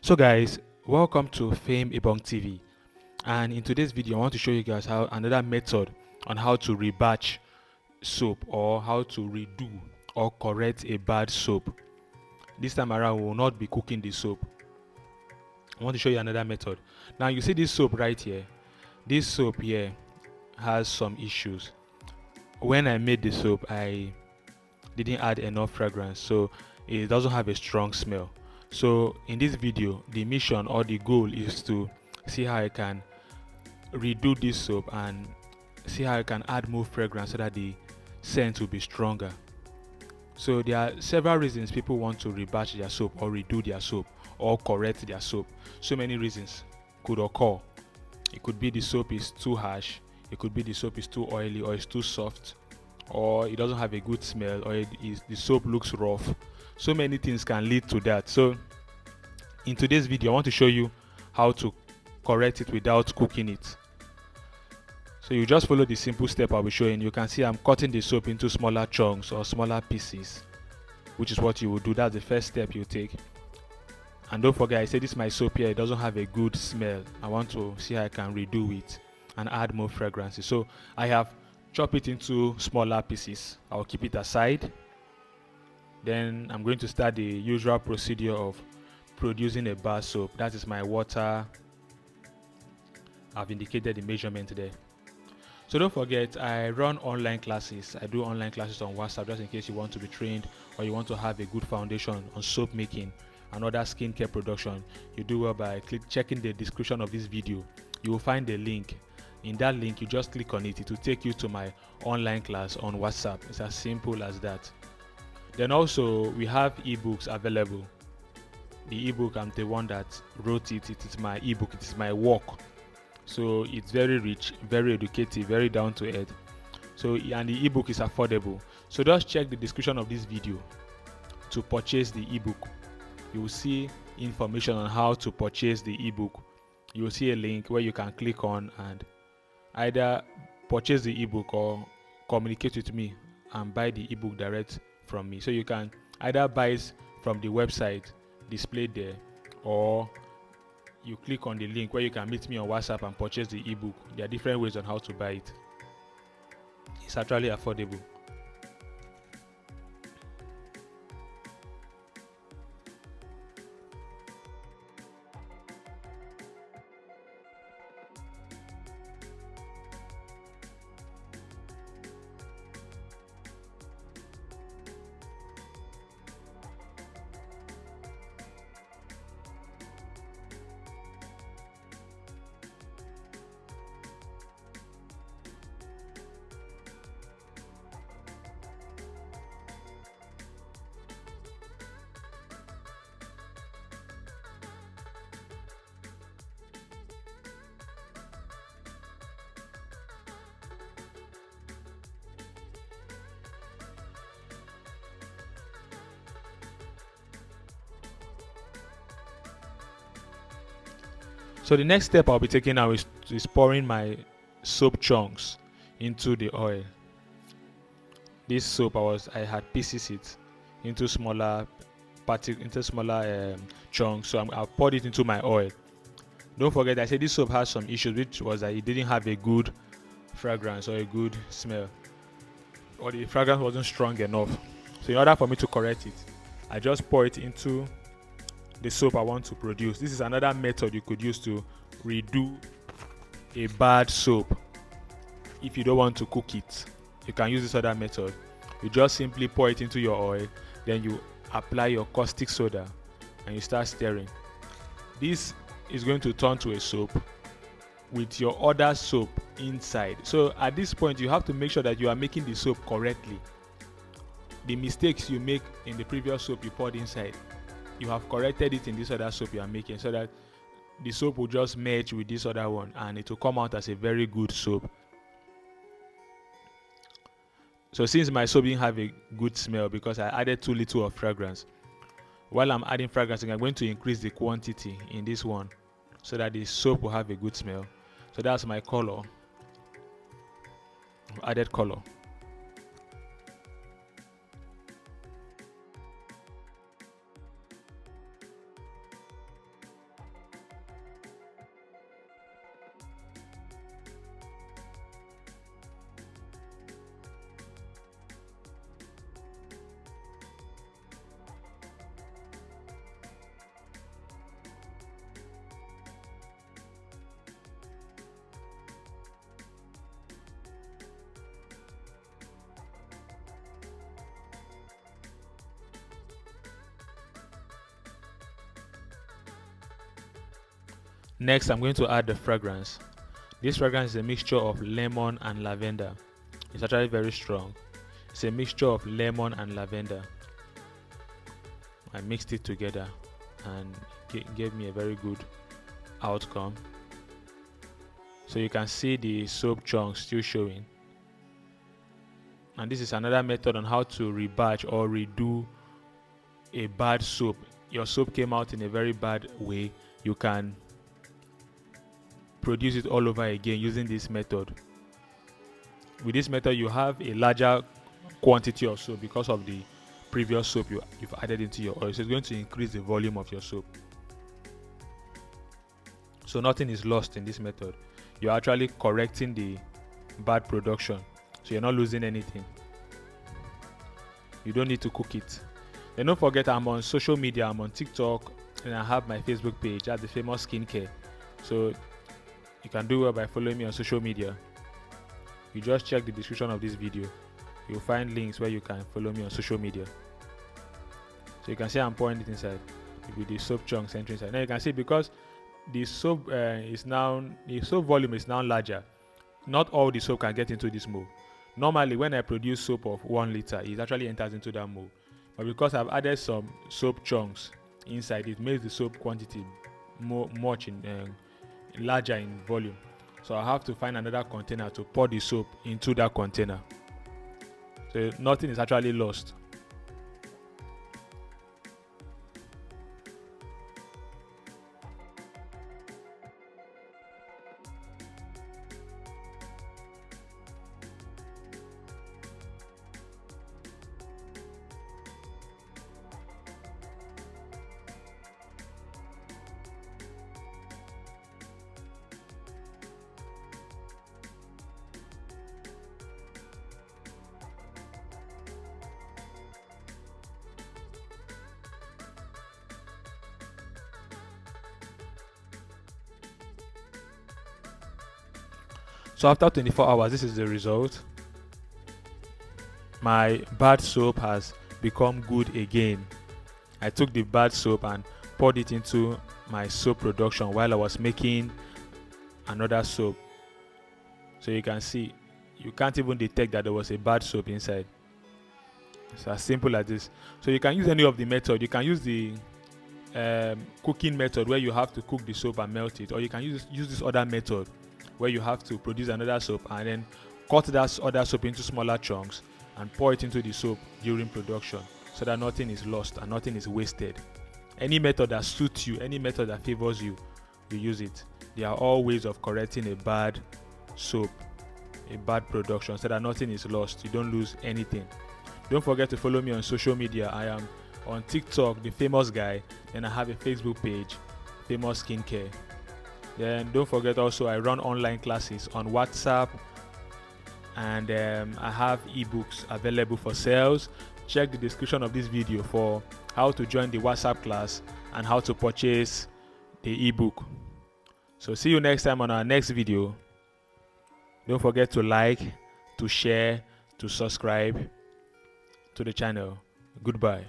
So guys, welcome to Fame Ebong TV, and in today's video I want to show you guys how another method on how to rebatch soap or how to redo or correct a bad soap. This time around we will not be cooking the soap. I want to show you another method. Now you see this soap right here. This soap here has some issues. When I made the soap, I didn't add enough fragrance, so it doesn't have a strong smell. So in this video, the mission or the goal is to see how I can redo this soap and see how I can add more fragrance so that the scent will be stronger. So there are several reasons people want to rebatch their soap or redo their soap or correct their soap. So many reasons could occur. It could be the soap is too harsh, it could be the soap is too oily or it's too soft, or it doesn't have a good smell, or the soap looks rough. So many things can lead to that. So in today's video I want to show you how to correct it without cooking it. So you just follow the simple step I'll be showing. You can see I'm cutting the soap into smaller chunks or smaller pieces, which is what you will do. That's the first step you take. And don't forget, I said this is my soap here, it doesn't have a good smell. I want to see how I can redo it and add more fragrances. So I have chopped it into smaller pieces. I'll keep it aside. Then I'm going to start the usual procedure of producing a bar soap. That is my water. I've indicated the measurement there. So don't forget, I run online classes. I do online classes on WhatsApp just in case you want to be trained or you want to have a good foundation on soap making and other skincare production. You do well by checking the description of this video. You will find the link. In that link, you just click on it. It will take you to my online class on WhatsApp. It's as simple as that. Then also, we have ebooks available. The ebook, I'm the one that wrote it. It is my ebook. It is my work. So it's very rich, very educative, very down to earth. So, and the ebook is affordable. So just check the description of this video to purchase the ebook. You will see information on how to purchase the ebook. You will see a link where you can click on and either purchase the ebook or communicate with me and buy the ebook direct from me. So you can either buy it from the website displayed there, or you click on the link where you can meet me on WhatsApp and purchase the ebook. There are different ways on how to buy it. It's actually affordable. So the next step I'll be taking now is pouring my soap chunks into the oil. This soap I had pieces it into smaller chunks. So I've poured it into my oil. Don't forget, I said this soap has some issues, which was that it didn't have a good fragrance or a good smell, or the fragrance wasn't strong enough. So in order for me to correct it, I just pour it into the soap I want to produce. This is another method you could use to redo a bad soap. If you don't want to cook it, you can use this other method. You just simply pour it into your oil, then you apply your caustic soda and you start stirring. This is going to turn to a soap with your other soap inside. So at this point, you have to make sure that you are making the soap correctly. The mistakes you make in the previous soap you poured inside, you have corrected it in this other soap you are making, so that the soap will just merge with this other one and it will come out as a very good soap. So since my soap didn't have a good smell because I added too little of fragrance, while I'm adding fragrance, I'm going to increase the quantity in this one so that the soap will have a good smell. So that's my color. I've added color. Next, I'm going to add the fragrance. This fragrance is a mixture of lemon and lavender. It's actually very strong. It's a mixture of lemon and lavender. I mixed it together and it gave me a very good outcome. So you can see the soap chunks still showing. And this is another method on how to rebatch or redo a bad soap. Your soap came out in a very bad way. You can produce it all over again using this method. With this method, you have a larger quantity of soap because of the previous soap you've added into your oil. So it's going to increase the volume of your soap. So nothing is lost in this method. You're actually correcting the bad production. So you're not losing anything. You don't need to cook it. And don't forget, I'm on social media. I'm on TikTok and I have my Facebook page at the Famous Skincare. So you can do well by following me on social media. You just check the description of this video. You'll find links where you can follow me on social media. So you can see I'm pouring it inside with the soap chunks entering inside. Now you can see because the soap soap volume is now larger, not all the soap can get into this mold. Normally when I produce soap of 1 liter, it actually enters into that mold. But because I've added some soap chunks inside, it makes the soap quantity larger in volume. So I have to find another container to pour the soap into that container. So nothing is actually lost. So after 24 hours, this is the result. My bad soap has become good again. I took the bad soap and poured it into my soap production while I was making another soap. So you can see, you can't even detect that there was a bad soap inside. It's as simple as this. So you can use any of the method. You can use the cooking method where you have to cook the soap and melt it, or you can use this other method where you have to produce another soap and then cut that other soap into smaller chunks and pour it into the soap during production, so that nothing is lost and nothing is wasted. Any method that suits you, any method that favors you, you use it. They are all ways of correcting a bad soap, a bad production, so that nothing is lost. You don't lose anything. Don't forget to follow me on social media. I am on TikTok, the Famous Guy, and I have a Facebook page, Famous Skincare. Then don't forget also I run online classes on WhatsApp, and I have ebooks available for sales. Check the description of this video for how to join the WhatsApp class and how to purchase the ebook. So see you next time on our next video. Don't forget to like, to share, to subscribe to the channel. Goodbye.